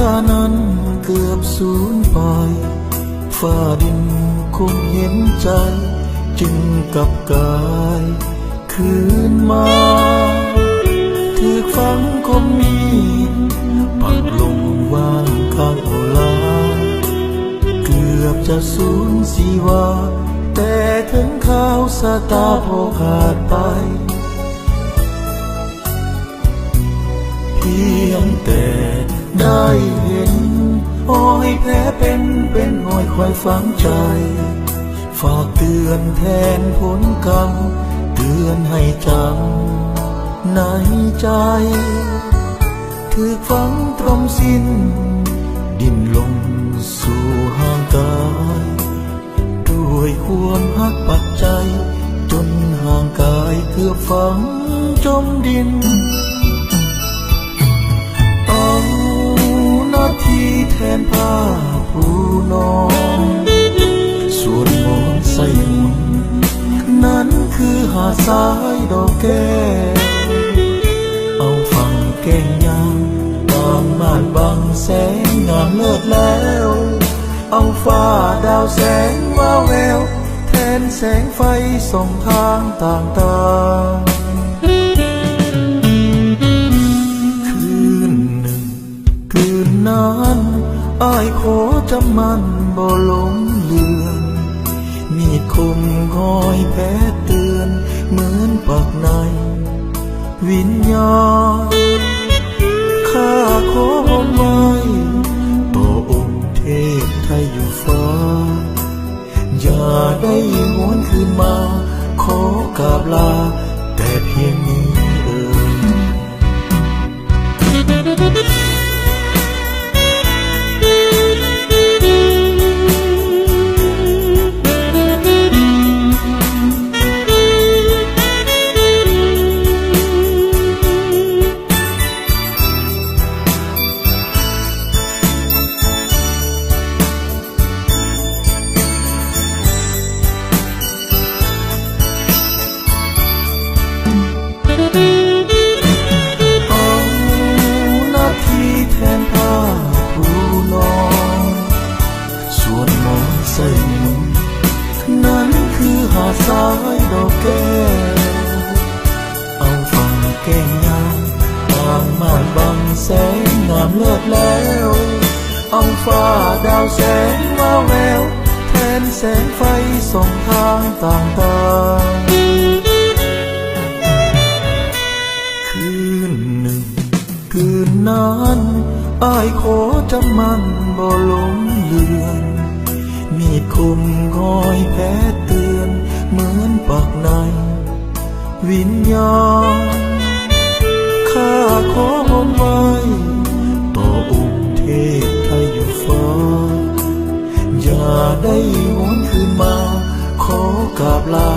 ข้านั้นเกือบสูญไปฟ้าดินคงเห็นใจจึงกลับกายคืนมาถือฝังคมมีปักลงวางข้างเอาลาเกือบจะสูญชีวาแต่ถึงข่าวสะตาพอขาดไปเพียงแต่ได้เห็นห้อยแผลเป็นห้อยคอยฝังใจฝากเตือนแทนผลกรรมเตือนให้จำในใจถูกฝังตรมสิ้นดิ้นลงสู่ห่างกายด้วยความหักปักใจจนห่างกายเกือบฝังจมดินเอานาทีแทนผ้าปูนอนส่วนมองใส่หุ่นนั้นคือหาดทรายดอกแก้วเอาฝั่งแก้งยางบางม่านบังแสงงามเลิศแล้วเอาฟ้าดาวแสงว่าแววแทนแสงไฟส่องทางต่างๆคืนหนึ่งคืนนั้นอ้ายขอจำมันบ่หลงเลือนมีดคมคอยแผลเตือนเหมือนปักในวิญญาณข้าขอหอมไว้ต่อองค์เทพไทยอยู่ฟ้าอย่าได้หวนคืนมาขอกราบลาแต่เพียงนี้นั้นคือหาดทรายดอกแก้วเอาฝั่งแก้งยางบางม่านบังแสงงามเลิศแล้วเอาฟ้าดาวแสงว่าแววแทนแสงไฟส่องทางต่างๆคืนหนึ่งคืนนั้นอ้ายขอจำมันบ่หลงเลือนมีดคมคอยแผลเตือนเหมือนปักในวิญญาณข้าขอหอมไว้ต่อองค์เทพไทยอยู่ฟ้าอย่าได้หวนคืนมาขอกราบลา